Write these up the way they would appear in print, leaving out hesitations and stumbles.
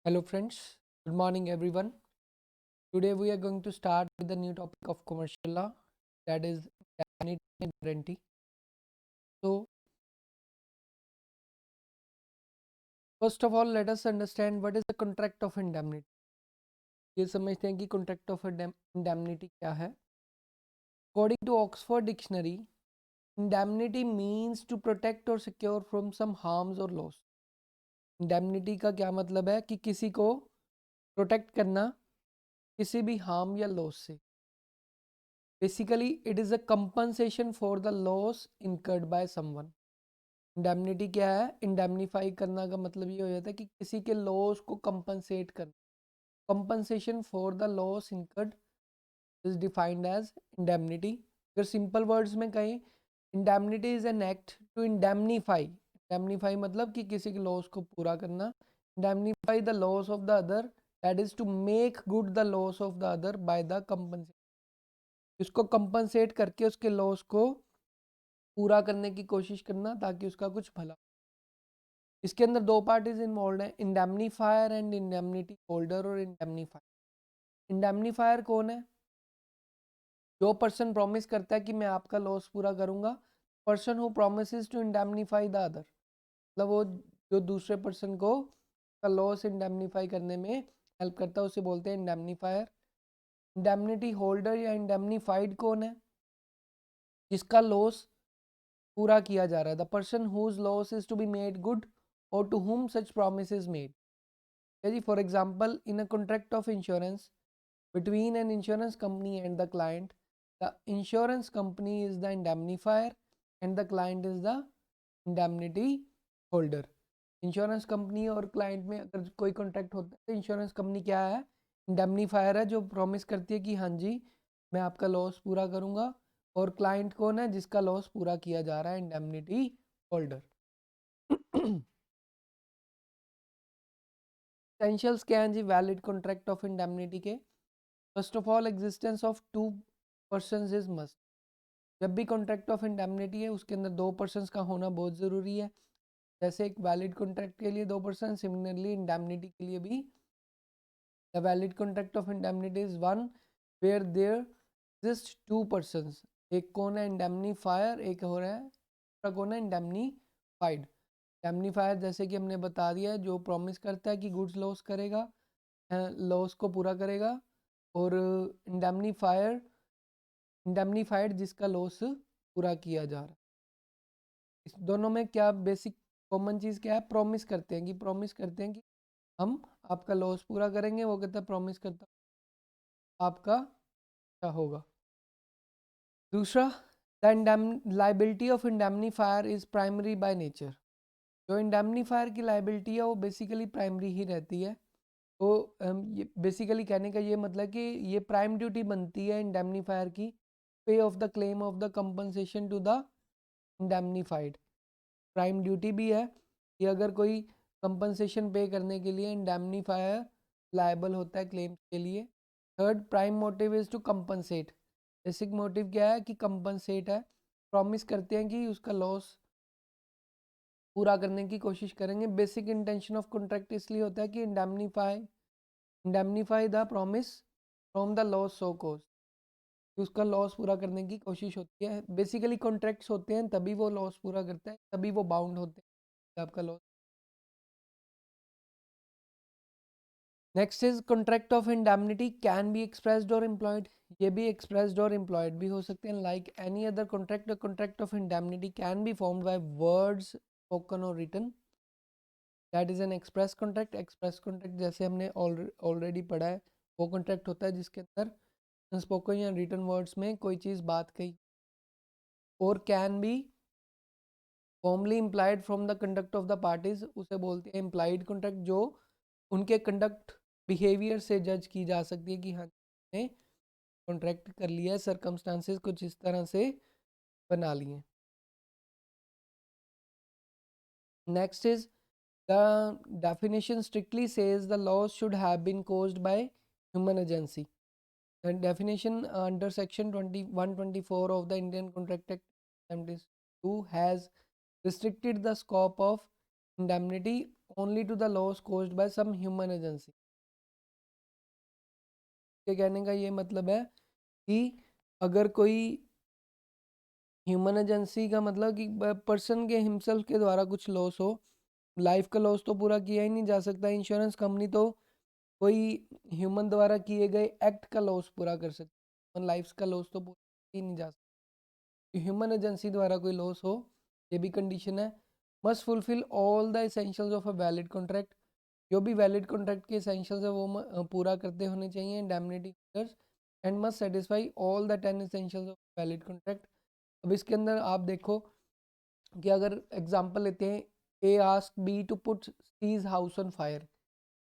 Hello friends, good morning everyone. Today we are going to start with the new topic of commercial law, that is indemnity and guarantee. So first of all let us understand what is the contract of indemnity. ये समझते हैं कि contract of indemnity क्या है. According to Oxford Dictionary, indemnity means to protect or secure from some harms or loss. Indemnity का क्या मतलब है कि किसी को प्रोटेक्ट करना किसी भी हार्म या लॉस से. Basically it is a compensation for the loss incurred by someone. Indemnity क्या है? इंडेमनीफाई करना का मतलब ये हो जाता है कि किसी के लॉस को कंपनसेट करना. Compensation for the loss incurred is defined as indemnity. अगर सिंपल वर्ड्स में कहें, indemnity is an act to indemnify. Indemnify मतलब कि किसी के लॉस को पूरा करना. Indemnify the loss of the other, that is to make good the loss of the other by the compensation. उसको कंपनसेट करके उसके लॉस को पूरा करने की कोशिश करना ताकि उसका कुछ भला. इसके अंदर दो पार्टीज इन्वॉल्व हैं, इंडेमनीफायर एंड इंडेमनिटी होल्डर और इंडेमनीफायर. इंडेमनीफायर कौन है? जो पर्सन प्रॉमिस करता है कि मैं आपका लॉस पूरा करूंगा. Person who promises to indemnify the other, मतलब वो जो दूसरे पर्सन को का लॉस इंडेमनीफाई करने में हेल्प करता है उसे बोलते हैं इंडेमनीफायर. इंडेमनिटी होल्डर या इंडेमनीफाइड कौन है? जिसका लॉस पूरा किया जा रहा है. The person whose loss is to be made good और to whom such promise is made. जी, for example in a contract of insurance between an insurance company and the client, the insurance company is the indemnifier and the client is the indemnity holder. Insurance company और client में अगर कोई contract होता है तो insurance company क्या है? Indemnifier है, जो प्रॉमिस करती है कि हाँ जी मैं आपका लॉस पूरा करूंगा. और क्लाइंट कौन है? जिसका लॉस पूरा किया जा रहा है, इंडेमनिटी होल्डर. एसेंशियल्स क्या हैं जी वैलिड कॉन्ट्रैक्ट ऑफ इंडेमनिटी के? First of all existence of to persons is must. जब भी कॉन्ट्रैक्ट ऑफ इंडेमनिटी है उसके अंदर दो पर्सन्स का होना बहुत ज़रूरी है. जैसे एक वैलिड कॉन्ट्रैक्ट के लिए दो पर्सन, सिमिलरली इंडेमनिटी के लिए भी. The valid contract of indemnity is one where there exist two persons. एक कौन है? इंडेमनीफायर. एक हो रहा है दूसरा कौन है? इंडेमनीफाइड. इंडेमनीफायर जैसे कि हमने बता दिया है, जो प्रॉमिस करता है कि गुड्स लॉस करेगा, लॉस को पूरा करेगा. और इंडेमनीफायर इंडेमनीफाइड जिसका लॉस पूरा किया जा रहा है. इस दोनों में क्या बेसिक कॉमन चीज़ क्या है? प्रॉमिस करते हैं कि हम आपका लॉस पूरा करेंगे. वो कहता है प्रॉमिस करता आपका क्या होगा. दूसरा, the liability of indemnifier is primary by nature. जो इंडेमनीफायर की लाइबिलिटी है वो बेसिकली प्राइमरी ही रहती है. तो ये बेसिकली कहने का ये मतलब कि ये प्राइम ड्यूटी बनती है इंडेमनीफायर की, pay off the claim of the compensation to the indemnified. Prime duty भी है कि अगर कोई कंपनसेशन पे करने के लिए इंडेमनीफायर लायबल होता है क्लेम के लिए. Third, prime motive is to compensate. Basic motive क्या है? कि कंपनसेट है. प्रॉमिस करते हैं कि उसका लॉस पूरा करने की कोशिश करेंगे. बेसिक इंटेंशन ऑफ कॉन्ट्रैक्ट इसलिए होता है कि indemnify the promise from the loss so caused. उसका लॉस पूरा करने की कोशिश होती है. बेसिकली कॉन्ट्रैक्ट्स होते हैं तभी वो लॉस पूरा करता है, तभी वो बाउंड होते हैं आपका loss. Next is contract of indemnity can be expressed और एम्प्लॉयड. ये भी एक्सप्रेस्ड और एम्प्लॉयड भी हो सकते हैं. Like any other contract, contract of indemnity can be formed by words spoken और written. That is an express contract. Express contract जैसे हमने ऑलरेडी पढ़ा है, वो कॉन्ट्रैक्ट होता है जिसके अंदर स्पोकन या रिटन वर्ड्स में कोई चीज़ बात कही. और can be formally implied from the conduct of the parties, उसे बोलते हैं इम्प्लाइड कॉन्ट्रैक्ट, जो उनके कंडक्ट बिहेवियर से जज की जा सकती है कि हाँ ने कॉन्ट्रैक्ट कर लिया है, सरकमस्टांसेस कुछ इस तरह से बना लिए. Next is the definition strictly says the loss should have been caused by human agency. Definition under section 124 of the Indian Contract Act 72 has restricted the scope of indemnity only to the loss caused by some human agency। के कहने का ये मतलब है कि अगर कोई human agency का मतलब कि पर्सन के हिमसेल्फ के द्वारा कुछ लॉस हो, लाइफ का लॉस तो पूरा किया ही नहीं जा सकता, इंश्योरेंस कंपनी तो कोई ह्यूमन द्वारा किए गए एक्ट का लॉस पूरा कर सकती है, लाइफ का लॉस तो पूरा ही नहीं जा सकता, ह्यूमन एजेंसी द्वारा कोई लॉस हो, ये भी कंडीशन है। Must fulfil all the essentials of a valid contract, जो भी वैलिड कॉन्ट्रैक्ट के एसेंशियल्स है वो पूरा करते होने चाहिए indemnity and must satisfy all the 10 essentials of valid contract. अब इसके अंदर आप देखो कि अगर एग्जांपल लेते हैं, A ask B to put C's house on fire,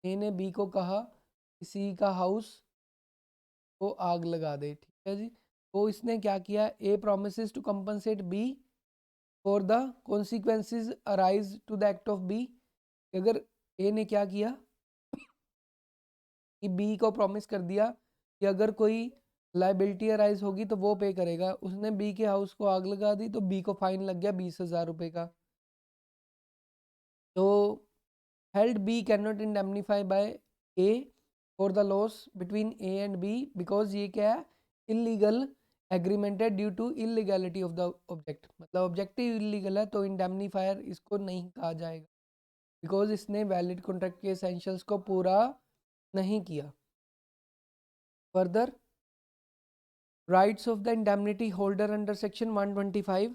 A ने बी को कहा कि सी का हाउस को आग लगा दे, ठीक है जी। तो इसने क्या किया, A promises to compensate B for the consequences arise to the act of B. अगर ए ने क्या किया कि बी को प्रॉमिस कर दिया कि अगर कोई लाइबिलिटी अराइज होगी तो वो पे करेगा, उसने बी के हाउस को आग लगा दी तो बी को फाइन लग गया 20,000 रुपये का। तो held B can not indemnify by A for the loss between A and B because ये क्या है, इलीगल एग्रीमेंट है due to illegality of the object, मतलब ऑब्जेक्टिव इलीगल है तो इंडेमनीफायर इसको नहीं कहा जाएगा बिकॉज इसने वैलिड कॉन्ट्रैक्ट के एसेंशियल्स को पूरा नहीं किया। Further rights of the indemnity holder under section 125,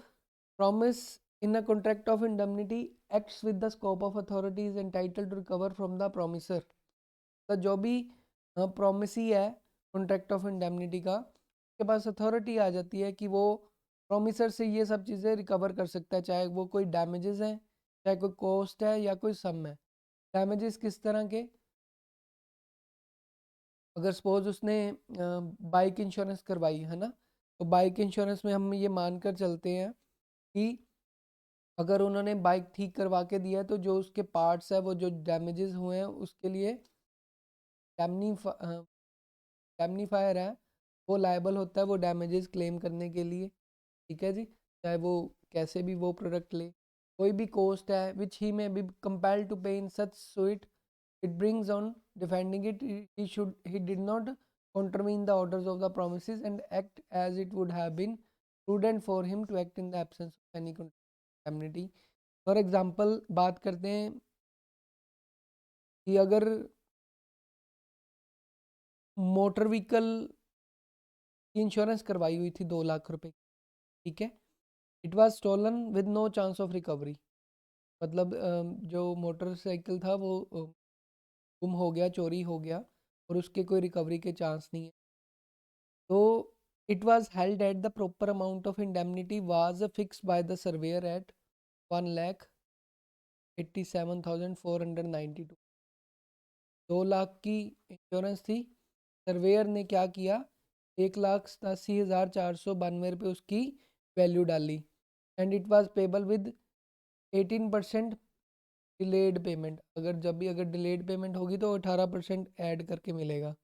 promise in a contract of indemnity acts with the scope of authority is entitled to recover from the promisor। तो जो भी promisee है contract of indemnity का, उसके पास authority आ जाती है कि वो प्रोमिसर से ये सब चीज़ें रिकवर कर सकता है, चाहे वो कोई डैमेजेस हैं, चाहे कोई कॉस्ट है या कोई सम है। डैमेजेस किस तरह के, अगर सपोज उसने बाइक इंश्योरेंस करवाई है ना, तो बाइक इंश्योरेंस में हम ये मानकर चलते हैं कि अगर उन्होंने बाइक ठीक करवा के दिया है तो जो उसके पार्ट्स है वो जो डैमेजेस हुए हैं उसके लिए डैमनीफायर है वो लायबल होता है वो डैमेजेस क्लेम करने के लिए, ठीक है जी। चाहे वो कैसे भी वो प्रोडक्ट ले, कोई भी कॉस्ट है विच ही में बी कंपेल्ड टू पे इन सच suite it brings on defending it, he did not contravene the orders of the promises and act as it would have been prudent for him to act in the absence of any indemnity। For example बात करते हैं कि अगर motor vehicle की insurance करवाई हुई थी 2 लाख रुपए, ठीक है, it was stolen with no chance of recovery, मतलब जो मोटरसाइकिल था वो गुम हो गया, चोरी हो गया और उसके कोई रिकवरी के चांस नहीं है। तो it was held at the proper amount of indemnity was fixed by the surveyor at 1,87,492। 2 lakh की इंश्योरेंस थी, सर्वेयर ने क्या किया, 1,87,492 उसकी वैल्यू डाली and it was payable with 18% delayed payment, अगर जब भी अगर डिलेड पेमेंट होगी तो 18% ऐड करके मिलेगा।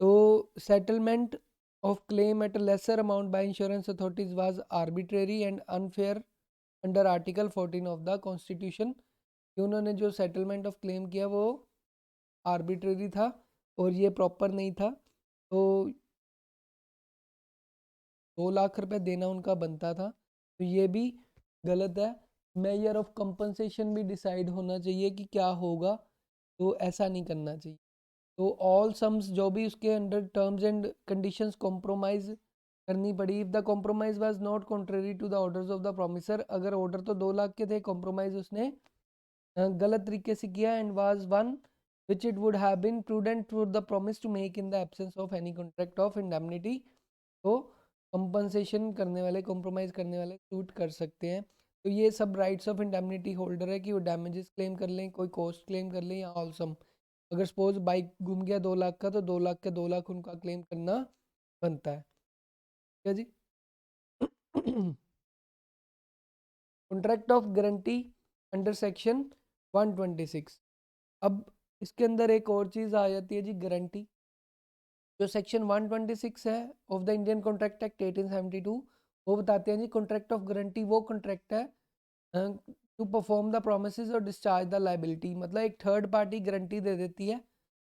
तो settlement of claim at a lesser amount by insurance authorities was arbitrary and unfair under article 14 of the constitution। कि उन्होंने जो सेटलमेंट ऑफ क्लेम किया वो आर्बिट्रेरी था और ये प्रॉपर नहीं था, तो 2 लाख रुपए देना उनका बनता था, तो ये भी गलत है। मेजर ऑफ कंपनसेशन भी डिसाइड होना चाहिए कि क्या होगा, तो ऐसा नहीं करना चाहिए। तो ऑल सम्स जो भी उसके under terms and conditions compromise करनी पड़ी, if the compromise was not contrary to the orders of the promiser, अगर ऑर्डर तो 2 लाख के थे, कॉम्प्रोमाइज उसने गलत तरीके से किया and was one which it would have been prudent for the promise to make in the absence of any contract of indemnity, तो कंपनसेशन करने वाले, कॉम्प्रोमाइज करने वाले सूट कर सकते हैं। तो ये सब राइट्स ऑफ इंडेमनिटी होल्डर है कि वो डैमेजेस क्लेम कर लें, कोई कॉस्ट क्लेम कर लें या ऑल सम। अगर सपोज बाइक गुम गया 2 लाख का तो 2 लाख के 2 लाख उनका क्लेम करना बनता है, ठीक है जी। Contract of guarantee under section 126। अब इसके अंदर एक और चीज़ आ जाती है जी, गारंटी। जो सेक्शन 126 है of the Indian contract act 1872, वो बताते हैं जी कॉन्ट्रैक्ट ऑफ गारंटी वो कॉन्ट्रैक्ट है टू परफॉर्म द प्रोमिसेस और डिस्चार्ज द लाइबिलिटी, मतलब एक थर्ड पार्टी गारंटी दे देती है।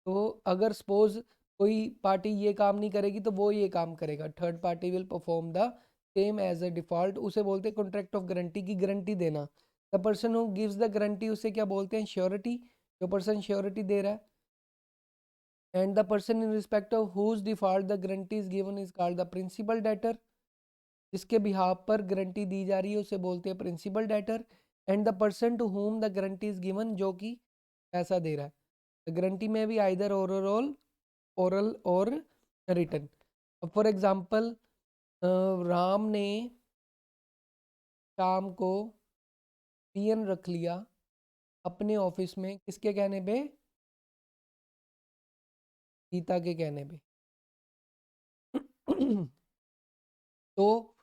तो अगर सपोज कोई पार्टी ये काम नहीं करेगी तो वो ये काम करेगा, third party will perform the same as a default, उसे बोलते हैं कॉन्ट्रैक्ट ऑफ गारंटी की गारंटी देना। The person who gives the guarantee, उसे क्या बोलते हैं, श्योरिटी, जो पर्सन श्योरिटी दे रहा है। And the person in respect of whose default the guarantee is given is called the principal debtor, जिसके बिहाफ पर गारंटी दी जा रही है उसे बोलते हैं principal debtor. And the person to whom the guarantee is given, जो कि पैसा दे रहा है। गारंटी में भी आइदर ओरल और रिटन। फॉर एग्जाम्पल, राम ने शाम को पियन रख लिया अपने ऑफिस में, किसके कहने पे, गीता के कहने पे। तो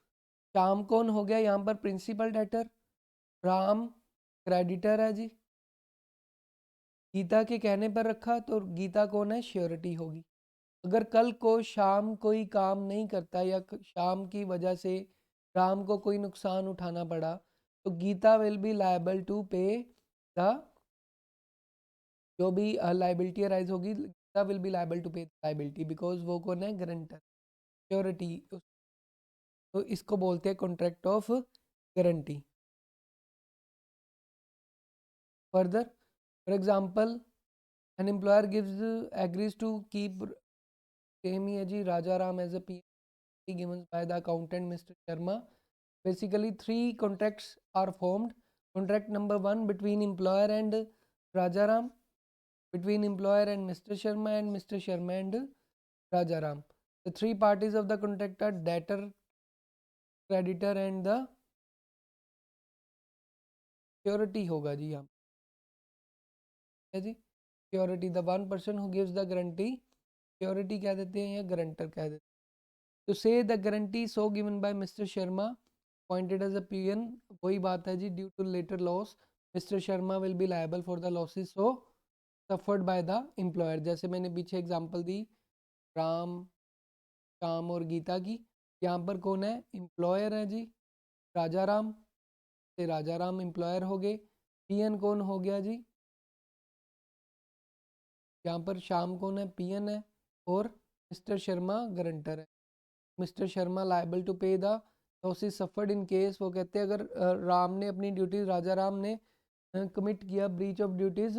शाम कौन हो गया यहाँ पर, प्रिंसिपल डेटर, राम क्रेडिटर है जी। गीता के कहने पर रखा तो गीता कौन है, श्योरिटी होगी। अगर कल को शाम कोई काम नहीं करता या शाम की वजह से राम को कोई नुकसान उठाना पड़ा, तो Gita will be liable to pay the, जो भी लाइबिलिटी अराइज होगी, Gita will be liable to pay liability, because वो कौन है, गारंटर, श्योरिटी। तो इसको बोलते हैं contract of guarantee. Further, for example, an employer gives agrees to keep same ही है जी, Raja Ram as a given by the accountant Mr. Sharma. Basically, three contracts are formed. Contract number 1 between employer and Rajaram, between employer and Mr. Sharma, and Mr. Sharma and Rajaram. The three parties of the contract are debtor, creditor and the surety होगा जी यहाँ है जी। Surety, the one person who gives the guarantee, surety कह देते हैं या guarantor कह देते हैं। To say the guarantee so given by Mr. Sharma appointed as a PN, वही बात है जी, due to later loss Mr. Sharma will be liable for the losses so suffered by the employer। जैसे मैंने पीछे example दी राम, श्याम और गीता की, यहाँ पर कौन है, एम्प्लॉयर है जी, राजा राम, से राजा राम एम्प्लॉयर हो गए। पीएन कौन हो गया जी, यहाँ पर श्याम कौन है, पीएन है, और मिस्टर शर्मा गारंटर है। Mister Sharma liable to pay the losses suffered in case, वो कहते हैं अगर राम ने अपनी ड्यूटीज, राजा राम ने कमिट किया ब्रीच ऑफ ड्यूटीज,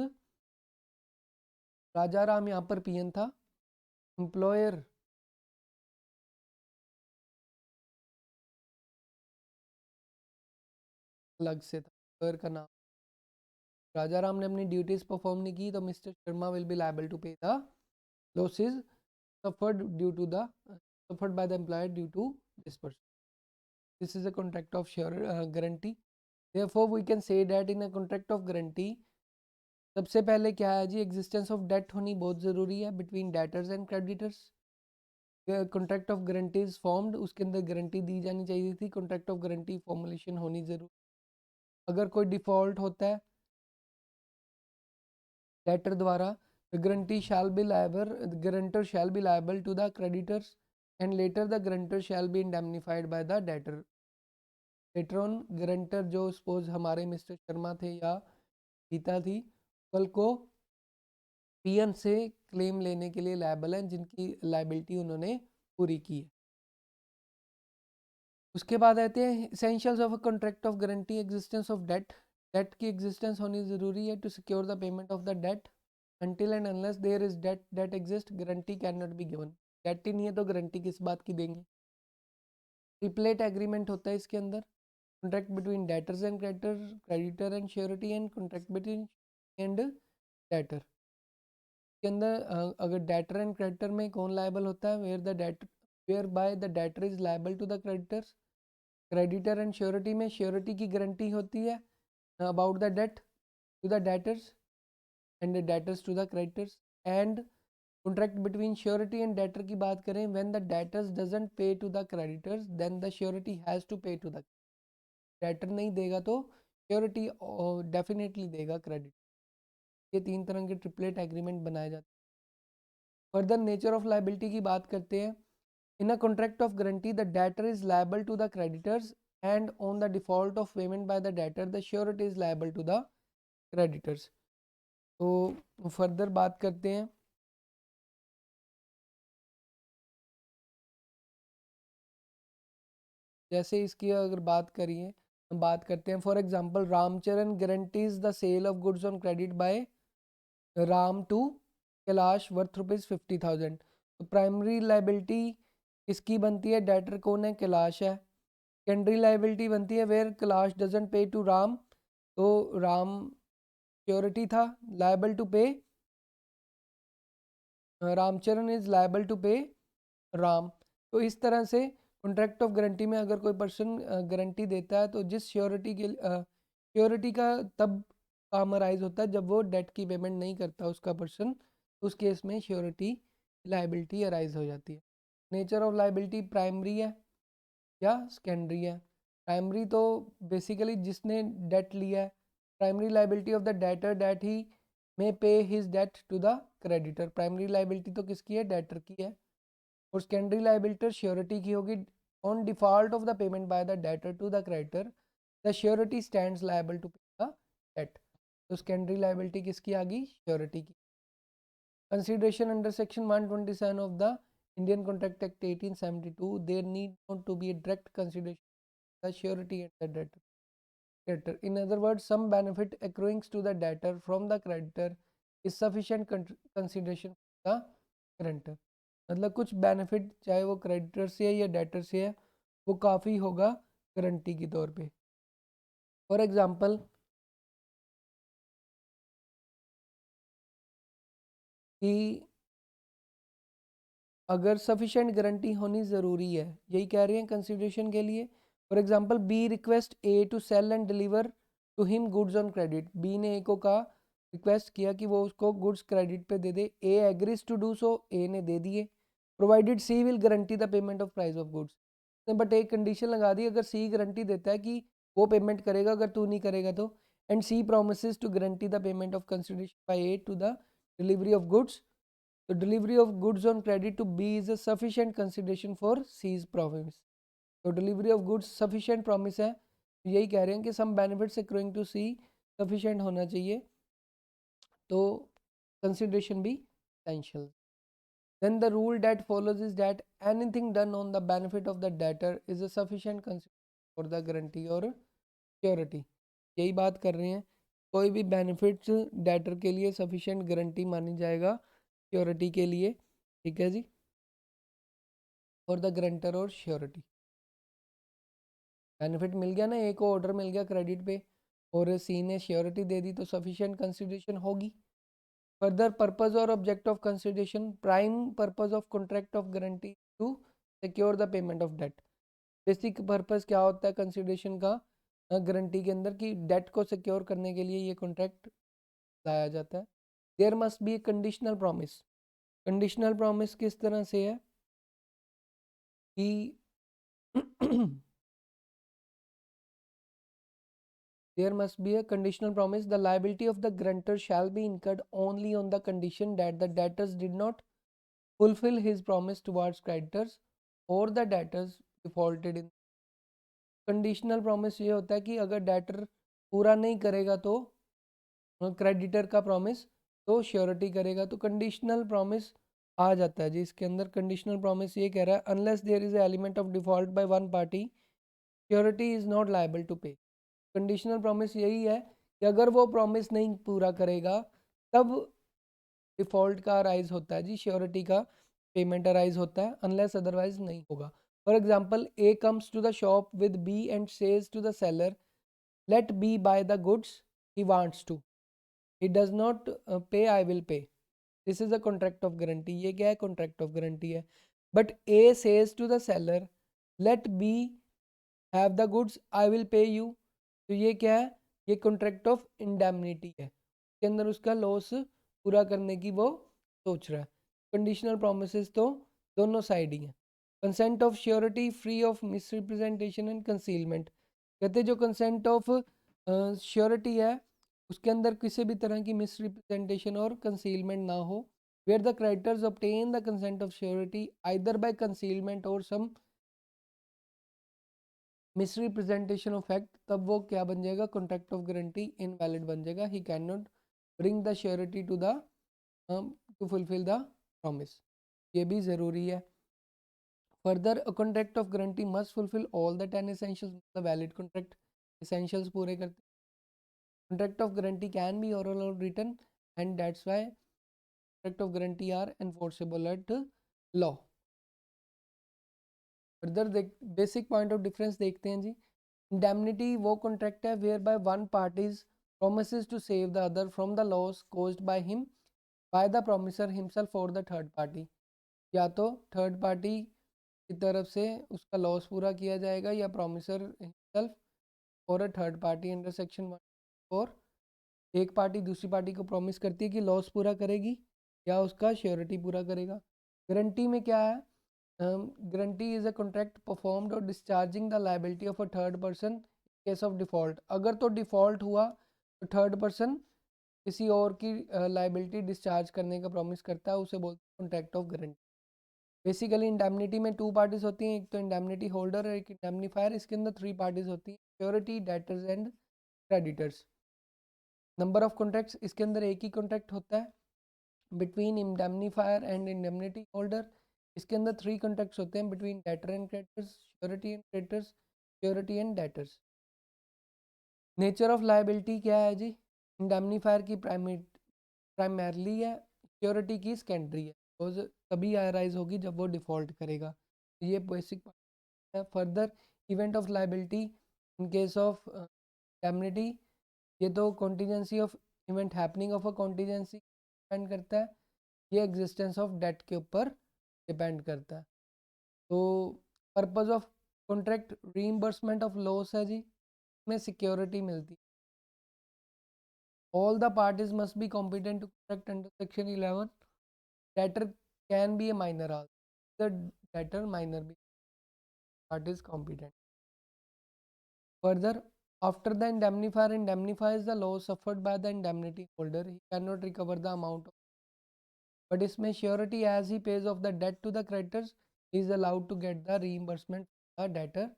राजा राम यहाँ पर पीएन था, एम्प्लॉयर अलग से था, एम्प्लॉयर का नाम, राजा राम ने अपनी ड्यूटीज परफॉर्म नहीं की तो mister Sharma will be liable to pay the losses suffered due to the suffered by the employer due to this person. This is a contract of sure guarantee. Therefore we can say that in a contract of guarantee, सबसे पहले क्या है जी, existence of date होनी बहुत ज़रूरी है between debtors and creditors. Contract of guarantee is formed, उसके अंदर गारंटी दी जानी चाहिए थी, कॉन्ट्रैक्ट ऑफ गारंटी फॉर्मुलेशन होनी जरूर। अगर कोई डिफॉल्ट होता है डेटर द्वारा, guarantee shall be liable, guarantor shall be liable to the creditors and later the guarantor shall be indemnified by the debtor. Later on guarantor, जो सपोज हमारे Mr Sharma थे या गीता थी, कल को पीएन से क्लेम लेने के लिए लायबल हैं, जिनकी लाइबिलिटी उन्होंने पूरी की है। उसके बाद आते हैं essentials of a contract of guarantee, existence of debt. Debt की एग्जिस्टेंस होनी ज़रूरी है to secure the payment of the debt. Until and unless there is debt exist, guarantee can not be given. Debt ही नहीं है तो guarantee किस बात की देंगे। ट्रिपलेट एग्रीमेंट होता है इसके अंदर, contract between debtors and creditor, creditor and surety, and contract between and debtor. के अंदर अगर डेटर एंड क्रेडिटर में कौन लायबल होता है, whereby the debtor is liable to the creditors. Creditor and surety में श्योरिटी की गारंटी होती है about the debt to the debtors and the debtors to the creditors. And contract between surety and debtor की बात करें, when the debtors doesn't pay to the creditors then the surety has to pay to the, debtor नहीं देगा तो surety definitely देगा credit. ये तीन तरह के ट्रिपलेट एग्रीमेंट बनाए जाते हैं। फर्दर नेचर ऑफ लाइबिलिटी की बात करते हैं। In a contract of guarantee the debtor is liable to the creditors and on the default of payment by the debtor the surety is liable to the creditors. तो further बात करते हैं. जैसे इसकी अगर बात करिए, हम बात करते हैं. For example Ramcharan guarantees the sale of goods on credit by Ram to Kailash worth ₹50,000. तो प्राइमरी लाइबिलिटी किसकी बनती है? डेटर कौन है? कैलाश है. सेकेंडरी लाइबिलिटी बनती है where Kailash doesn't pay to Ram, तो राम श्योरिटी था, लायबल टू पे, रामचरण इज लायबल टू पे राम. तो इस तरह से कॉन्ट्रैक्ट ऑफ गारंटी में अगर कोई पर्सन गारंटी देता है तो जिस श्योरिटी के श्योरिटी का तब काम अराइज होता है जब वो डेट की पेमेंट नहीं करता उसका पर्सन, उस केस में श्योरिटी लाइबिलिटी अराइज हो जाती है. नेचर ऑफ लाइबिलिटी प्राइमरी है या सेकेंडरी है? प्राइमरी तो बेसिकली जिसने डेट लिया है. Primary liability of the debtor debt he may pay his debt to the creditor. Primary liability तो किसकी है? डेटर की है. और सेकेंडरी लाइबिलिटी श्योरिटी की होगी. On default of the payment by the debtor to the creditor the surety stands liable to pay the debt. तो secondary liability किसकी आ गई? श्योरिटी की. Consideration under section 127 of the Indian Contract Act 1872, there need not to be a direct consideration of the surety and the debtor. In other words, some benefit accruing to the debtor from the creditor is sufficient consideration for the guarantor. मतलब कुछ benefit चाहे वो creditor से है या debtor से है वो काफ़ी होगा गारंटी के तौर पे. फॉर एग्जांपल कि अगर सफिशेंट गारंटी होनी ज़रूरी है, यही कह रहे हैं कंसिडरेशन के लिए. For example B request A to sell and deliver to him goods on credit. B ने ए को कहा, रिक्वेस्ट किया कि वो उसको गुड्स क्रेडिट पे दे दे. A agrees to do so, A ने दे दिए. Provided C will guarantee the payment of price of goods. But एक कंडीशन लगा दी, अगर सी गारंटी देता है कि वो पेमेंट करेगा अगर तू नहीं करेगा तो. And C promises to guarantee the payment of consideration by A to the delivery of goods. The delivery of goods on credit to B is a sufficient consideration for C's promise. तो delivery of goods sufficient promise है. तो यही कह रहे हैं कि some benefits accruing to C sufficient होना चाहिए, तो consideration भी essential. Then the rule that follows is that anything done on the benefit of the debtor is a sufficient consideration for the guarantee or surety. यही बात कर रहे हैं, कोई भी बेनिफिट्स डेटर के लिए सफिशिएंट गारंटी मानी जाएगा श्योरिटी के लिए. ठीक है जी. और द गारंटर और श्योरिटी बेनिफिट मिल गया ना, एक को ऑर्डर मिल गया क्रेडिट पे और सी ने श्योरिटी दे दी तो सफिशिएंट कंसिडरेशन होगी. फर्दर पर्पस और object of consideration. Prime purpose of contract of guarantee to secure the payment of debt. Basic purpose क्या होता है कंसिडरेशन का गारंटी के अंदर कि डेट को सिक्योर करने के लिए ये कॉन्ट्रैक्ट लाया जाता है. There must be a conditional promise. Conditional promise किस तरह से है कि there must be a conditional promise. The liability of the grantor shall be incurred only on the condition that the debtors did not fulfill his promise towards creditors or the debtors defaulted in. Conditional promise ये होता है कि अगर debtor पूरा नहीं करेगा तो creditor का प्रॉमिस तो श्योरिटी करेगा. तो कंडीशनल प्रॉमिस आ जाता है जी इसके अंदर. कंडीशनल प्रॉमिस ये कह रहा है unless there is element of default by one party surety is not liable to pay. Conditional promise यही है कि अगर वो प्रॉमिस नहीं पूरा करेगा तब डिफॉल्ट का अराइज होता है जी, श्योरिटी का पेमेंट अराइज होता है, अनलेस अदरवाइज नहीं होगा. For example A comes to the shop with B and says to the seller let B buy the goods he wants to, he does not pay, I will pay. This is a contract of guarantee. ये क्या है? contract of guarantee है. But A says to the seller, let B have the goods, I will pay you. तो ये क्या है? ये contract of indemnity है. के अंदर उसका लॉस पूरा करने की वो सोच रहा है. कंडीशनल प्रोमिसेस तो दोनों साइड ही हैं. Consent of surety free of misrepresentation and concealment. कहते जो कंसेंट ऑफ श्योरिटी है उसके अंदर किसी भी तरह की मिसरिप्रेजेंटेशन और कंसीलमेंट ना हो. Where the creditors obtain the consent of surety either by concealment और सम मिसरिप्रेजेंटेशन ऑफ फैक्ट, तब वो क्या बन जाएगा, कॉन्ट्रैक्ट ऑफ गारंटी इनवैलिड बन जाएगा। He can not bring the surety to the to fulfil the promise, ये भी ज़रूरी है। Further a contract of guarantee must fulfil all the 10 essentials, मतलब वैलिड कॉन्ट्रैक्ट एसेंशियल्स पूरे करते। Contract of guarantee can be oral और written and that's why contract of guarantee are enforceable at law. Further basic point of difference देखते हैं जी। Indemnity वो contract है whereby one parties promises to save the other from the loss caused by him by the promiser himself or the third party, या तो third party की तरफ से उसका लॉस पूरा किया जाएगा या प्रोमिसर हिमसेल्फ और अ थर्ड पार्टी अंडर सेक्शन 1 और एक पार्टी दूसरी पार्टी को प्रॉमिस करती है कि लॉस पूरा करेगी या उसका श्योरिटी पूरा करेगा। गारंटी में क्या है, guarantee is a contract performed और discharging the liability of a third person case of default. अगर तो डिफॉल्ट हुआ तो थर्ड पर्सन किसी और की लायबिलिटी डिस्चार्ज करने का प्रॉमिस करता है, उसे बोलते हैं contract of guarantee. Basically indemnity में टू पार्टीज होती हैं, एक तो इंडेमनिटी होल्डर और एक इंडेमनीफायर। इसके अंदर थ्री पार्टीज होती हैं, surety, debtors and creditors. Number of contracts, इसके अंदर एक ही कॉन्ट्रैक्ट होता है between indemnifier and indemnity holder. इसके अंदर थ्री कॉन्ट्रैक्ट्स होते हैं between debtor and creditors, surety and creditors, surety and debtors. Nature of liability क्या है जी, इंडेमनीफायर की प्राइमरली है, श्योरिटी की सेकेंडरी है, तो तभी अराइज होगी जब वो डिफॉल्ट करेगा। ये बेसिक है। Further event of liability in case of indemnity, ये तो contingency of event happening of a contingency depend करता है, ये एग्जिस्टेंस ऑफ डेट के ऊपर डिपेंड करता है। तो purpose of contract reimbursement of loss है जी, में सिक्योरिटी मिलती है। All the parties must be competent to contract under section 11। Debtor can be a minor also, the debtor minor be parties competent. Further, after the indemnifier indemnifies the loss suffered by the indemnity holder, he cannot recover the amount. But इसमें surety as he pays off the debt to the creditors, he is allowed to get the reimbursement from the debtor.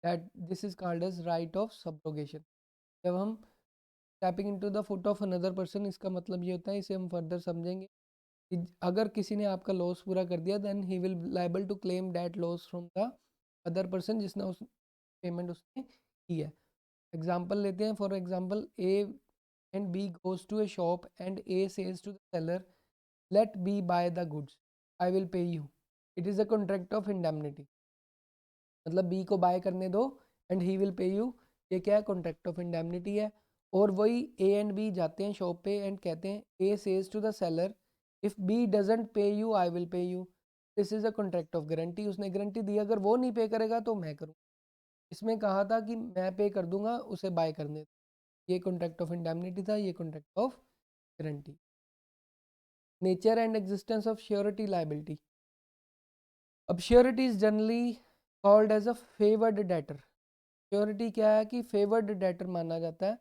That this is called as right of subrogation. जब हम stepping into the foot of another person, इसका मतलब ये होता है, इसे हम further समझेंगे कि अगर किसी ने आपका लॉस पूरा कर दिया, then he will liable to claim that loss from the other person जिसने उस पेमेंट उसने की है। एग्जाम्पल लेते हैं, for example A and B goes to a shop and A says to the seller let B buy the goods, I will pay you. It is a contract of indemnity, मतलब B को buy करने दो and he will pay you, ये क्या है, contract of indemnity है। और वही ए एंड बी जाते हैं शॉप पे एंड कहते हैं, A says to the seller if B doesn't pay you I will pay you, this is a contract of guarantee. उसने गारंटी दी अगर वो नहीं पे करेगा तो मैं करूँ, इसमें कहा था कि मैं पे कर दूंगा उसे बाय करने, ये कॉन्ट्रैक्ट ऑफ इंडेमनिटी था, ये contract of guarantee. Nature and existence of surety liability. अब surety is generally called as a favoured debtor. Surety क्या है कि फेवर्ड डेटर माना जाता है।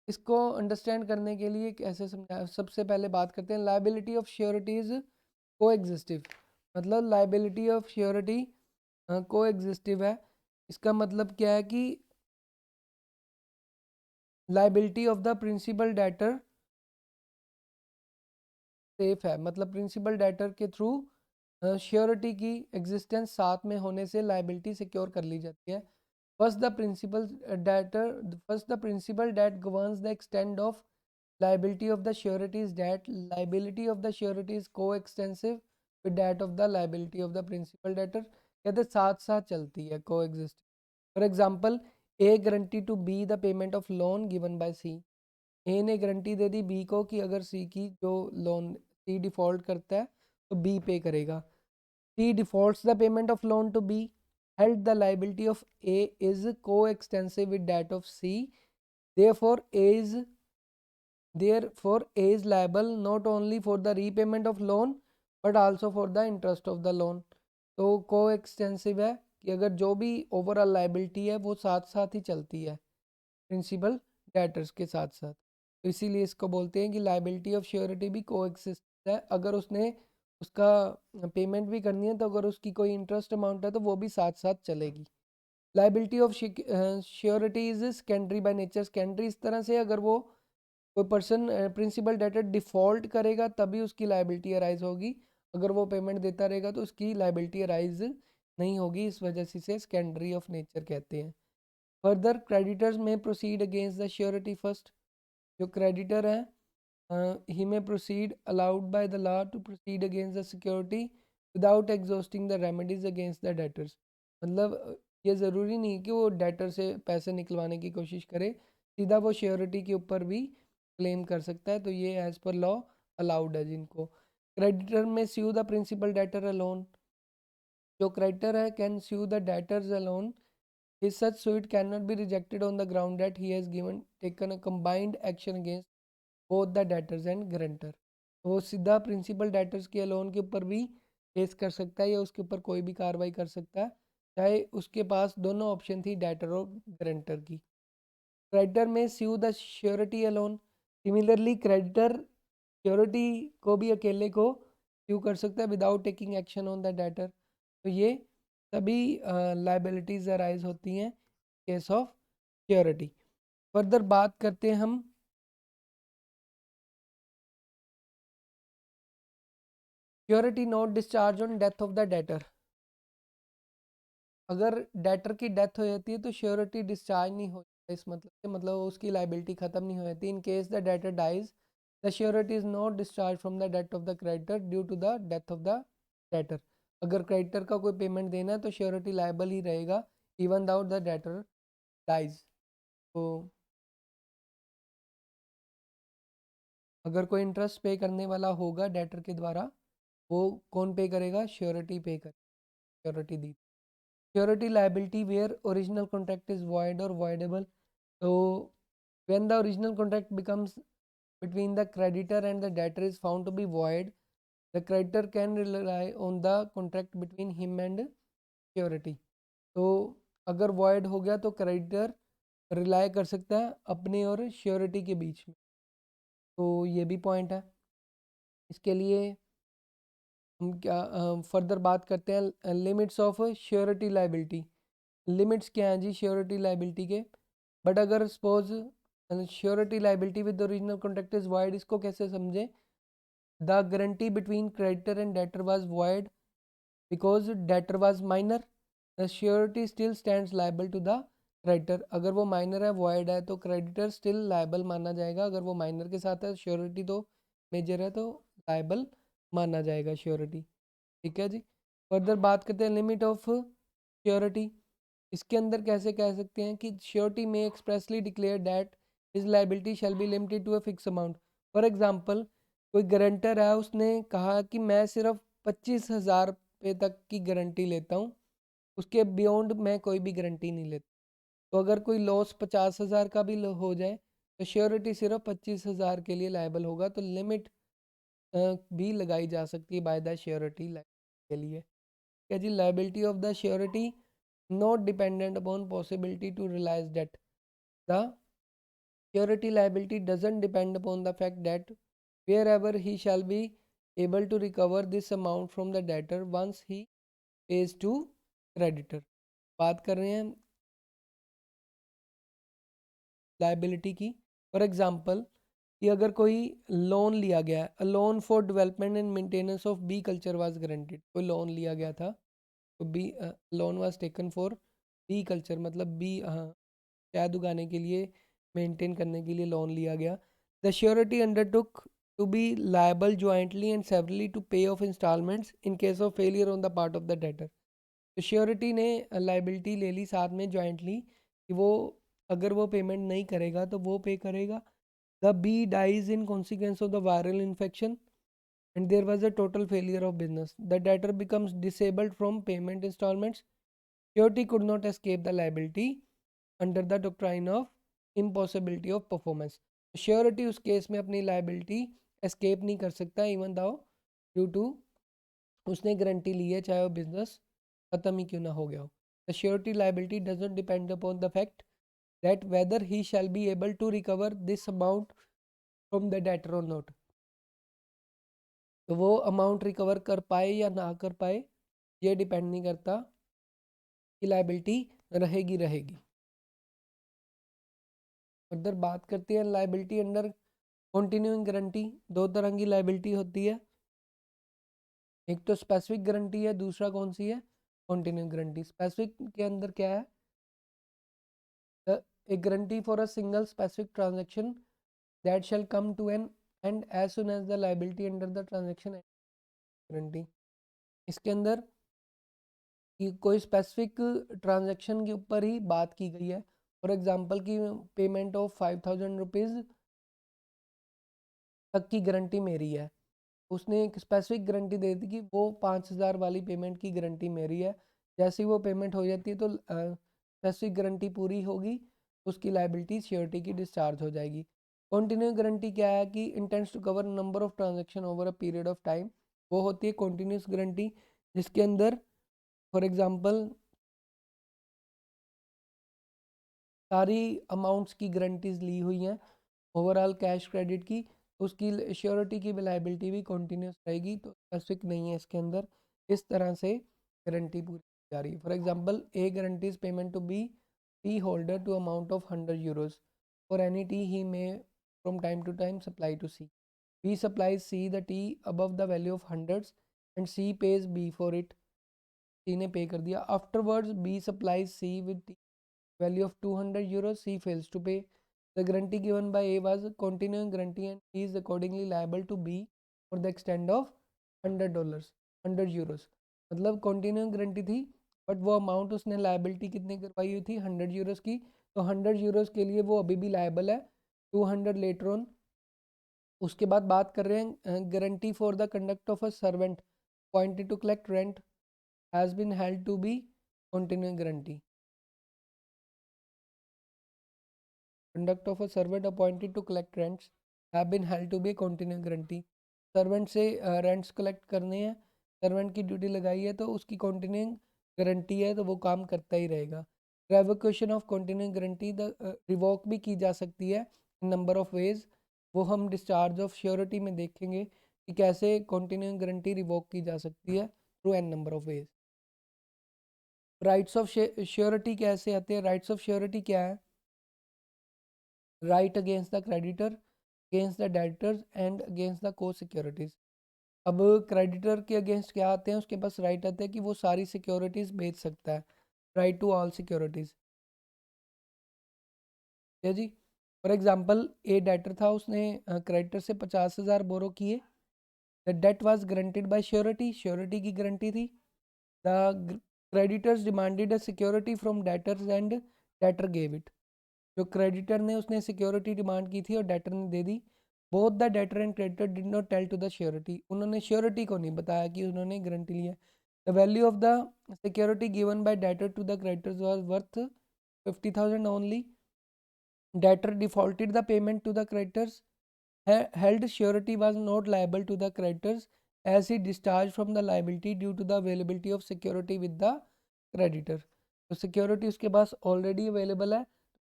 इसको अंडरस्टैंड करने के लिए कैसे समझा, सबसे पहले बात करते हैं लायबिलिटी ऑफ श्योरिटी इज को एग्जिस्टिव, मतलब लायबिलिटी ऑफ श्योरिटी को एग्जिस्टिव है। इसका मतलब क्या है कि liability of the principal debtor safe है, मतलब प्रिंसिपल डेटर के थ्रू श्योरिटी की एग्जिस्टेंस साथ में होने से लायबिलिटी सिक्योर कर ली जाती है। First the principal debt governs the extent of liability of the surety is that liability of the surety is co-extensive with that of the liability of the principal debtor, कहते साथ साथ चलती है, coexist। For example A guarantee to be the payment of loan given by C, A ने guarantee दे दी B को कि अगर सी की जो लोन सी डिफॉल्ट करता है तो बी पे करेगा। C defaults the payment of loan to B, held the liability of A is co-extensive with that of C, therefore A is liable not only for the repayment of loan but also for the interest of the loan। तो को extensive है कि अगर जो भी overall liability है वो साथ साथ ही चलती है प्रिंसिपल डेटर्स के साथ साथ, तो इसीलिए इसको बोलते हैं कि लाइबिलिटी ऑफ श्योरिटी भी को एक्सिस्ट है। अगर उसने उसका पेमेंट भी करनी है तो अगर उसकी कोई इंटरेस्ट अमाउंट है तो वो भी साथ साथ चलेगी। Liability of surety is secondary by nature. Secondary इस तरह से, अगर वो कोई पर्सन प्रिंसिपल डेटर डिफॉल्ट करेगा तभी उसकी लाइबिलिटी अराइज होगी, अगर वो पेमेंट देता रहेगा तो उसकी लाइबिलिटी अराइज नहीं होगी, इस वजह से इसे सेकेंडरी ऑफ नेचर कहते हैं। फर्दर क्रेडिटर्स में proceed against the surety first. जो क्रेडिटर है he may proceed allowed by the law to proceed against the security without exhausting the remedies against the debtors। मतलब ये ज़रूरी नहीं कि वो डेटर से पैसे निकलवाने की कोशिश करे, सीधा वो श्योरिटी के ऊपर भी क्लेम कर सकता है, तो ये एज पर लॉ अलाउड है जिनको। Creditor may sue the principal debtor alone. जो क्रेडिटर है can sue the debtors alone. His such suit cannot be rejected on the ground that he has given taken a combined action against both the debtors and guarantor। तो वो सीधा principal debtors के loan के ऊपर भी case कर सकता है या उसके ऊपर कोई भी कार्रवाई कर सकता है, चाहे उसके पास दोनों ऑप्शन थी, डेटर और गारंटर की। Creditor may sue the surety alone. Similarly creditor surety को भी अकेले को स्यू कर सकता है without taking action on the debtor. तो ये सभी लाइबिलिटीज अराइज होती हैं केस ऑफ श्योरिटी। फर्दर बात करते हैं हम surety not discharge on death of the debtor. अगर डेटर की डेथ हो जाती है तो श्योरिटी डिस्चार्ज नहीं हो जाता, इस मतलब से मतलब उसकी लाइबिलिटी खत्म नहीं हो जाती। In case the debtor dies the surety is not discharge from the debt of the creditor due to the death of the debtor. अगर क्रेडिटर का कोई पेमेंट देना है तो श्योरिटी लाइबल ही रहेगा even though the debtor dies. तो अगर कोई इंटरेस्ट पे करने वाला होगा डेटर के द्वारा, वो कौन पे करेगा? श्योरिटी पे कर, श्योरिटी दी। Surety liability where original contract is void or voidable। तो when the original contract becomes between the creditor and the debtor is found to be void, the creditor can rely on the contract between him and surety। तो अगर void हो गया तो creditor rely कर सकता है अपने और श्योरिटी के बीच में। तो ये भी पॉइंट है। इसके लिए हम क्या फर्दर बात करते हैं limits of surety liability. Limits क्या हैं जी श्योरिटी लाइबिलिटी के? बट अगर suppose surety liability with original contract is void, इसको कैसे समझे? The guarantee between creditor and debtor was void because debtor was minor, the surety still stands liable to the creditor. अगर वो minor है, void है, तो creditor still liable माना जाएगा। अगर वो माइनर के साथ है, श्योरिटी तो मेजर है, तो लाइबल माना जाएगा श्योरिटी। ठीक है जी। फर्दर बात करते हैं लिमिट ऑफ श्योरिटी। इसके अंदर कैसे कह सकते हैं कि श्योरिटी में expressly declare that his liability shall be limited to a fix amount. For example कोई गारंटर है, उसने कहा कि मैं सिर्फ 25,000 रुपये तक की गारंटी लेता हूँ, उसके बियॉन्ड मैं कोई भी गारंटी नहीं लेता। तो अगर कोई लॉस 50,000 का भी हो जाए तो श्योरिटी सिर्फ 25,000 के लिए लायबल होगा। तो लिमिट भी लगाई जा सकती है बाय द श्योरिटी के लिए। क्या जी? Liability of the surety not dependent upon possibility to realize debt। The surety liability doesn't depend upon the fact that wherever he shall be able to recover this amount from the debtor once he pays to creditor। बात कर रहे हैं liability की। For example कि अगर कोई loan लिया गया है, loan for development and maintenance of bee culture was guaranteed. कोई लोन लिया गया था, तो bee loan was taken for bee culture, मतलब बी शहद उगाने के लिए, मेंटेन करने के लिए लोन लिया गया। The surety undertook to be liable jointly and severally to pay of installments in case of failure on the part of the debtor. तो श्योरिटी ने लाइबिलिटी ले ली साथ में ज्वाइंटली कि वो अगर वो पेमेंट नहीं करेगा तो वो पे करेगा। The bee dies in consequence of the viral infection and there was a total failure of business. The debtor becomes disabled from payment installments. Surety could not escape the liability under the doctrine of impossibility of performance। Surety उस case में अपनी liability escape नहीं कर सकता even thou due to उसने guarantee ली है, चाहे वो बिजनेस खत्म ही क्यों ना हो गया हो। The surety liability doesn't depend upon the fact that whether he shall be able to recover this amount from the debtor और नॉट। तो वो अमाउंट रिकवर कर पाए या ना कर पाए, ये डिपेंड नहीं करता कि लाइबिलिटी रहेगी रहेगी। फर्दर बात करते हैं लाइबिलिटी अंडर कंटिन्यूइंग गारंटी। दो तरह की लाइबिलिटी होती है, एक तो स्पेसिफिक गारंटी है, दूसरा कौन सी है, कंटिन्यूइंग गारंटी। स्पेसिफिक के अंदर क्या है, a guarantee for a single specific transaction that shall come to an end as soon as the liability under the transaction guarantee। इसके अंदर कि कोई स्पेसिफिक ट्रांजैक्शन के ऊपर ही बात की गई है। फॉर एग्जांपल की पेमेंट ऑफ 5000 रुपीज़ तक की गारंटी मेरी है, उसने एक स्पेसिफिक गारंटी दे दी कि वो 5000 वाली पेमेंट की गारंटी मेरी है। जैसे ही वो पेमेंट हो जाती है तो स्पेसिफिक गारंटी पूरी होगी, उसकी लाइबिलिटी श्योरिटी की डिस्चार्ज हो जाएगी। कंटिन्यू गारंटी क्या है कि intends to cover number of transaction over a period of time. वो होती है कंटिन्यूस गारंटी, जिसके अंदर फॉर एग्जांपल सारी अमाउंट्स की गारंटीज ली हुई हैं ओवरऑल कैश क्रेडिट की, उसकी श्योरिटी की लाइबिलिटी भी कंटिन्यूस रहेगी, तो स्पेसिफिक नहीं है इसके अंदर। इस तरह से गारंटी पूरी की जा रही है। For example A guarantees payment to B tea holder to amount of 100 euros for any tea he may from time to time supply to C. B supplies C the tea above the value of hundreds and C pays B for it. C ने पे कर दिया। Afterwards B supplies C with tea value of 200 euros, C fails to pay. The guarantee given by A was a continuing guarantee and he is accordingly liable to B for the extent of $100 100 euros। मतलब continuing guarantee थी, but वो amount उसने liability कितनी करवाई हुई थी, 100 euros की, तो 100 euros के लिए वो अभी भी लाइबल है, 200 लेटर ऑन। उसके बाद बात कर रहे हैं guarantee for the conduct of a servant appointed to collect rent has been held to be continuing guarantee. Conduct of a servant appointed to collect rents have been held to be a continuing guarantee। Servant से rents collect करने हैं, servant की duty लगाई है तो उसकी continuing guarantee है, तो वो काम करता ही रहेगा। Revocation of continuing guarantee, the revoke भी की जा सकती है नंबर ऑफ वेज। वो हम डिस्चार्ज ऑफ श्योरिटी में देखेंगे कि कैसे कंटिन्यूइंग गारंटी रिवोक की जा सकती है through an number of ways. Rights of surety कैसे आते हैं, राइट्स ऑफ श्योरिटी क्या है, right against the creditor, against the debtors and against the co securities. अब क्रेडिटर के अगेंस्ट क्या आते हैं, उसके पास राइट आता है कि वो सारी सिक्योरिटीज बेच सकता है, राइट टू ऑल सिक्योरिटीज। ठीक है जी। फॉर एग्जांपल ए डेटर था, उसने क्रेडिटर से 50,000 बोरो किए। The debt was guaranteed by surety, surety की गारंटी थी। The creditors demanded a security from debtors and debtor gave it. जो क्रेडिटर ने उसने सिक्योरिटी डिमांड की थी और डेटर ने दे दी। Both the debtor and creditor did not tell to the surety, उन्होंने श्योरिटी को नहीं बताया कि उन्होंने गारंटी ली है। The value of the security given by debtor to the creditors was worth 50,000 only. Debtor defaulted the payment to the creditors, held surety was not liable to the creditors as he discharged from the liability due to the availability of security with the creditor। तो security उसके पास already available है,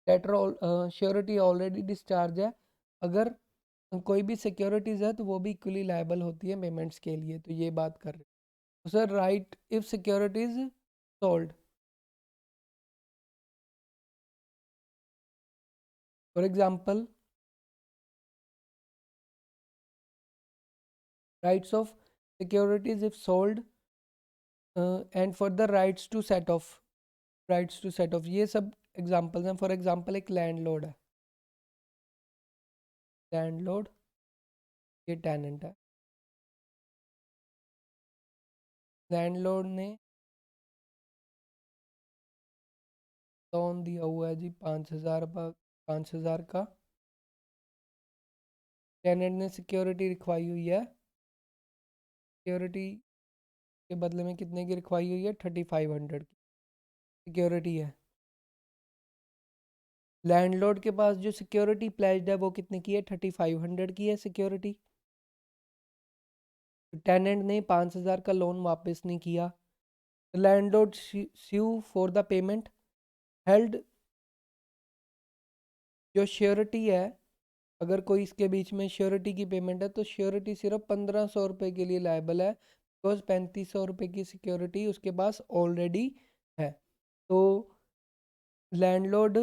debtor surety already discharge है। अगर कोई भी securities है तो वो भी इक्वली लायबल होती है पेमेंट्स के लिए, तो ये बात कर रहे हैं। तो sir right if securities sold, for example rights of securities if sold and further rights to set off, rights to set off, ये सब एग्जांपल्स हैं। फॉर एग्जांपल एक लैंडलॉर्ड है, लैंडलॉर्ड ये टेनेंट है। लैंडलॉर्ड ने लोन दिया हुआ है जी 5,000 का। टेनेंट ने सिक्योरिटी रिखवाई हुई है, सिक्योरिटी के बदले में कितने की रिखवाई हुई है, 3500 की सिक्योरिटी है। लैंडलॉर्ड के पास जो सिक्योरिटी प्लेज्ड है वो कितने की है, 3500 की है सिक्योरिटी। टेनेंट ने 5,000 का लोन वापस नहीं किया। Landlord sue for the payment, held जो श्योरिटी है, अगर कोई इसके बीच में श्योरिटी की पेमेंट है तो श्योरिटी सिर्फ 1500 रुपये के लिए लायबल है, बिकॉज 3500 रुपये की सिक्योरिटी उसके पास ऑलरेडी है। तो landlord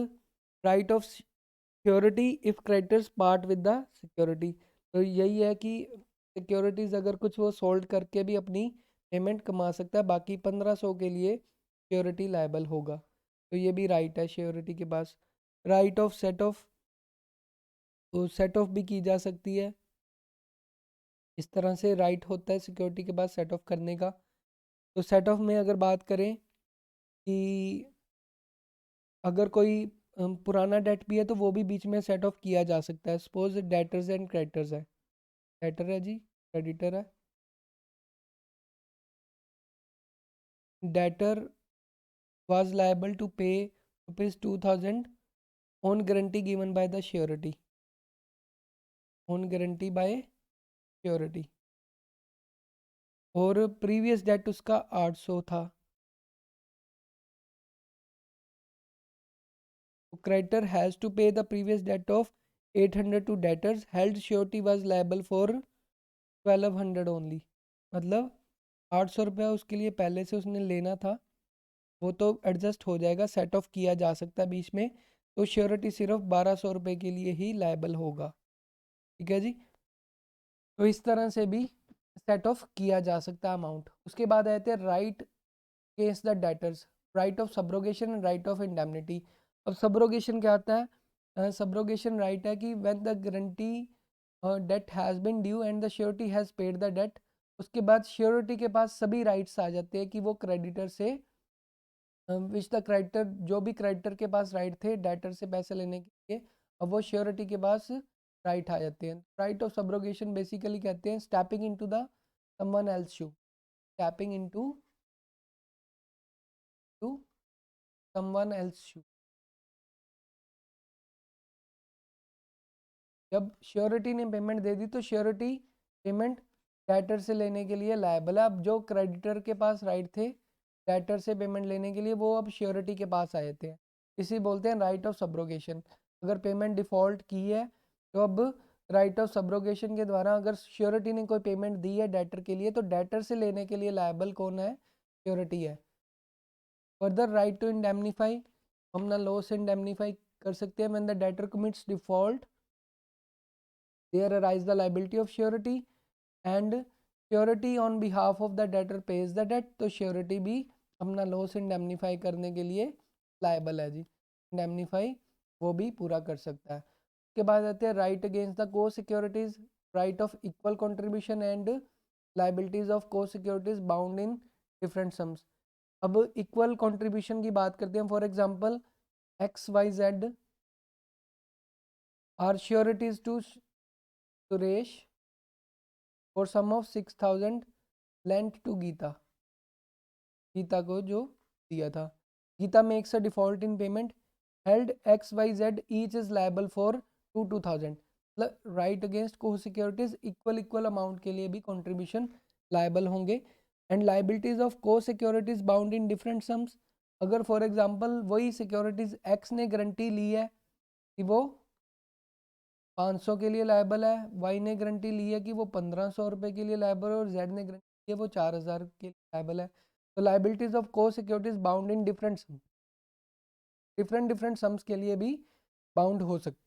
right of security if creditors part with the security. तो यही है कि सिक्योरिटीज अगर कुछ वो सोल्ड करके भी अपनी पेमेंट कमा सकता है, बाकी 1500 के लिए सिक्योरिटी लायबल होगा। तो ये भी राइट है श्योरिटी के पास। राइट ऑफ सेट ऑफ, तो सेट ऑफ भी की जा सकती है। इस तरह से राइट होता है सिक्योरिटी के पास सेट ऑफ करने का। तो सेट ऑफ में अगर बात करें कि अगर कोई पुराना डेट भी है तो वो भी बीच में सेट ऑफ किया जा सकता है। सपोज डेटर्स एंड क्रेडिटर्स है, डेटर है जी, क्रेडिटर है। Debtor was liable to pay ₹2000 on guarantee given by the surety, on guarantee by surety, और प्रीवियस डेट उसका 800 था। Creditor has to pay the previous debt of 800 to debtors, held surety was liable for 1200 only. मतलब 800 रुपया उसके लिए पहले से उसने लेना था, वो तो एडजस्ट हो जाएगा, सेट ऑफ किया जा सकता है बीच में। तो श्योरिटी सिर्फ 1200 रुपये के लिए ही लायबल होगा। ठीक है जी। तो इस तरह से भी सेट ऑफ किया जा सकता है अमाउंट। उसके बाद आते हैं right against the debtors, right of subrogation and right of indemnity. अब सब्रोगेशन क्या आता है? सब्रोगेशन राइट है कि when the guarantee debt has been due and the surety has paid the debt, उसके बाद श्योरिटी के पास सभी राइट्स आ जाते हैं कि वो क्रेडिटर से विच द क्रेडिटर, जो भी क्रेडिटर के पास राइट थे डेटर से पैसे लेने के लिए, अब वो श्योरिटी के पास राइट आ जाते हैं। राइट ऑफ सब्रोगेशन बेसिकली कहते हैं stepping into the someone else shoe, stepping into to someone else shoe. जब श्योरिटी ने पेमेंट दे दी तो श्योरिटी पेमेंट डेटर से लेने के लिए लायबल है। अब जो क्रेडिटर के पास राइट थे डेटर से पेमेंट लेने के लिए, वो अब श्योरिटी के पास आए थे। इसी बोलते हैं राइट ऑफ सब्रोगेशन। अगर पेमेंट डिफ़ॉल्ट की है तो अब राइट ऑफ सब्रोगेशन के द्वारा अगर श्योरिटी ने कोई पेमेंट दी है डेटर के लिए, तो डेटर से लेने के लिए लायबल कौन है? श्योरिटी है। फर्दर राइट टू इंडेमनीफाई, हम ना लॉस से इंडेमनीफाई कर सकते हैं। When the debtor commits default there arise the liability of surety and surety on behalf of the debtor pays the debt। तो surety भी अपना लॉस इंडेमनीफाई करने के लिए लायबल है जी, इंडेमनीफाई वो भी पूरा कर सकता है। उसके बाद आते हैं right against the co securities, right of equal contribution and liabilities of को securities bound in different sums. अब इक्वल कंट्रीब्यूशन की बात करते हैं। For example XYZ are sureties to Suresh for sum of 6000 lent to Geeta, Geeta को जो दिया था। Geeta makes a default in payment, held XYZ each is liable for 2000। मतलब right against co securities equal amount के लिए भी कंट्रीब्यूशन लायबल होंगे। एंड लाइबिलिटीज ऑफ को securities bound in different sums. अगर फॉर एग्जांपल वही सिक्योरिटीज एक्स ने guarantee ली है कि वो 500 के लिए लायबल है, वाई ने गारंटी ली है कि वो 1500 रुपये के लिए लायबल है, और जेड ने गारंटी ली है वो 4000 के लिए लायबल है। तो लाइबिलिटीज ऑफ को securities bound in different sum, different sums के लिए भी बाउंड हो सकते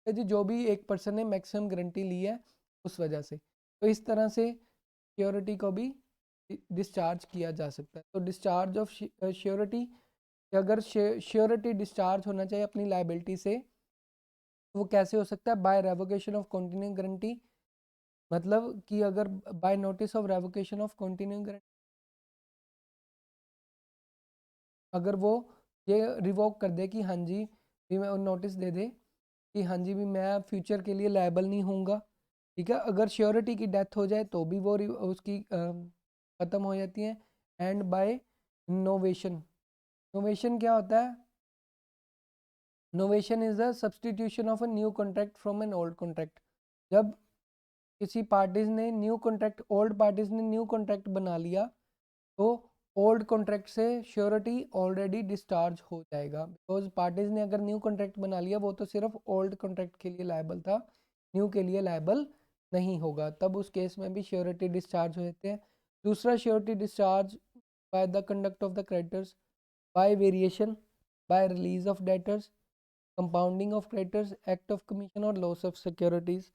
हैं जी, जो भी एक पर्सन ने मैक्सिमम गारंटी ली है उस वजह से। तो इस तरह से श्योरिटी को भी डिस्चार्ज किया जा सकता है। तो डिस्चार्ज ऑफ श्योरिटी, अगर श्योरिटी डिस्चार्ज होना चाहिए अपनी लाइबिलिटी से, वो कैसे हो सकता है? By revocation of continuing guarantee. मतलब कि अगर by notice of revocation of continuing guarantee, अगर वो ये रिवोक कर दे कि हाँ जी भी मैं नोटिस दे दे कि हाँ जी भी मैं फ्यूचर के लिए लायबल नहीं होऊंगा। ठीक है, अगर श्योरिटी की डेथ हो जाए तो भी वो उसकी ख़त्म हो जाती है। एंड बाय नोवेशन, नोवेशन क्या होता है? Novation is the substitution of a new contract from an old contract. जब किसी पार्टीज ने न्यू कॉन्ट्रैक्ट, ओल्ड पार्टीज ने न्यू कॉन्ट्रैक्ट बना लिया, तो ओल्ड कॉन्ट्रैक्ट से श्योरिटी ऑलरेडी डिस्चार्ज हो जाएगा। बिकॉज पार्टीज ने अगर न्यू कॉन्ट्रैक्ट बना लिया, वो तो सिर्फ ओल्ड कॉन्ट्रैक्ट के लिए लायबल था, न्यू के लिए लायबल नहीं होगा। तब उस केस में भी श्योरिटी डिस्चार्ज हो जाते हैं। दूसरा surety discharge by the conduct of the creditors. By variation, by release of debtors, compounding of creditors, act of commission और लॉस ऑफ सिक्योरिटीज।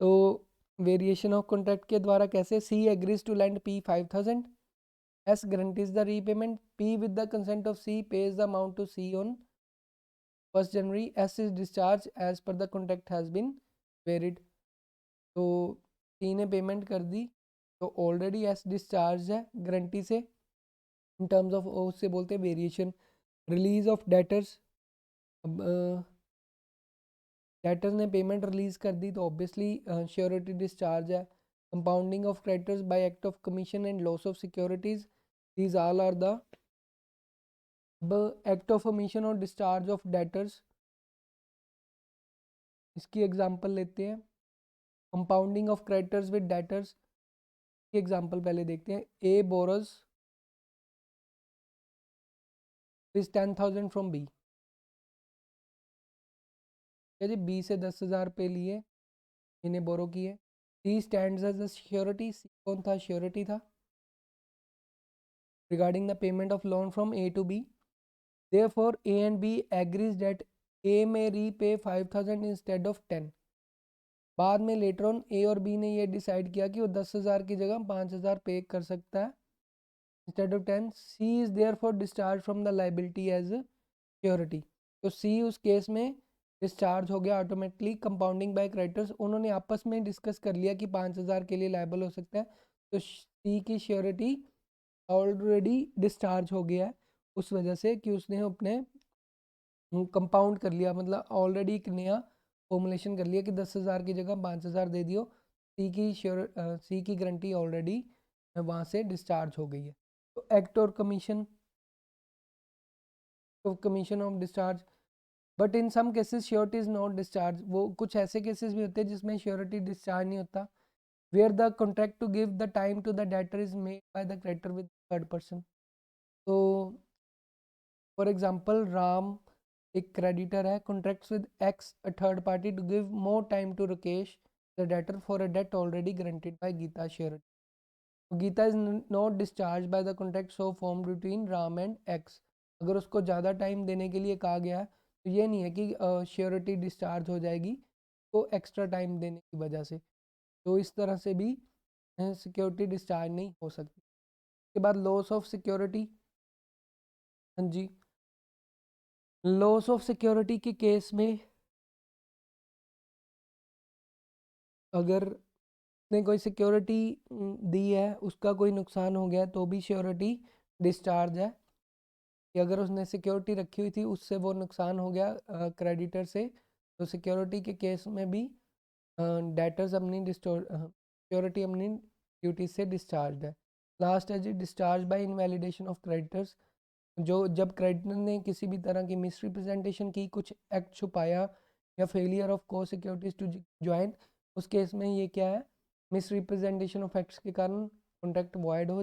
तो वेरिएशन ऑफ कॉन्ट्रैक्ट के द्वारा कैसे, C agrees to lend P 5000, S guarantees the repayment, P with the consent of C pays the amount to C on 1st January, S is discharged as per the contract has been varied। तो C ने payment कर दी तो already S discharge है guarantee से, in terms of उससे बोलते हैं वेरिएशन। रिलीज ऑफ डेटर्स, अब डेटर्स ने पेमेंट रिलीज कर दी तो ऑब्वियसली श्योरिटी डिस्चार्ज है। Compounding of creditors by act of commission and loss of securities, these all are the act of omission और डिस्चार्ज ऑफ डेटर्स। इसकी example लेते हैं, compounding of creditors with debtors की example पहले देखते हैं। A borrows is 10,000 from B, जी B से 10,000 पे लिए, इन्हें बोरो किए। C stands as a surety, C कौन था, श्योरिटी था regarding the payment of loan from A to B. Therefore, A and B agrees that A may repay 5,000 instead of 10। बाद में लेटर ऑन ए और बी ने ये decide किया कि वो 10,000 की जगह 5,000 पे कर सकता है instead of 10। C is therefore discharge from the liability as surety. तो सी उस केस में डिस्चार्ज हो गया ऑटोमेटिकली। कंपाउंडिंग बाय क्रेडिटर्स, उन्होंने आपस में डिस्कस कर लिया कि 5,000 के लिए लाइबल हो सकता है, तो सी की श्योरिटी ऑलरेडी डिस्चार्ज हो गया है उस वजह से कि उसने अपने कंपाउंड कर लिया, मतलब ऑलरेडी एक नया फॉर्मुलेशन कर लिया कि 10,000 की जगह 5,000 दे दियो। सी की गारंटी ऑलरेडी वहाँ से डिस्चार्ज हो गई है। तो एक्ट और commission of discharge, but in some cases surety is not discharge. वो कुछ ऐसे केसेस भी होते हैं जिसमें श्योरिटी डिस्चार्ज नहीं होता, where the contract to give the time to the debtor is made by the creditor with third person. तो फॉर एग्जाम्पल राम एक क्रेडिटर है, contracts with X a third party to give more time to Rakesh the debtor for a debt already guaranteed by Geeta surety. Geeta is not discharge by the contract so form between Ram and X. अगर उसको ज़्यादा time देने के लिए कहा गया है तो ये नहीं है कि श्योरिटी डिस्चार्ज हो जाएगी तो एक्स्ट्रा टाइम देने की वजह से, तो इस तरह से भी सिक्योरिटी डिस्चार्ज नहीं हो सकती। उसके बाद लॉस ऑफ सिक्योरिटी, हाँ जी, लॉस ऑफ सिक्योरिटी के केस में अगर ने कोई सिक्योरिटी दी है, उसका कोई नुकसान हो गया तो भी श्योरिटी डिस्चार्ज है। कि अगर उसने सिक्योरिटी रखी हुई थी उससे वो नुकसान हो गया क्रेडिटर से, तो सिक्योरिटी के केस में भी डेटर्स अपनी सिक्योरिटी अपनी ड्यूटी से डिस्चार्ज है। लास्ट है जी discharge by invalidation of creditors. जो जब क्रेडिटर ने किसी भी तरह की मिसरिप्रेजेंटेशन की, कुछ एक्ट छुपाया या फेलियर ऑफ को सिक्योरिटीज टू ज्वाइन, उस केस में ये क्या है, मिसरिप्रेजेंटेशन ऑफ एक्ट्स के कारण कॉन्ट्रैक्ट वॉइड हो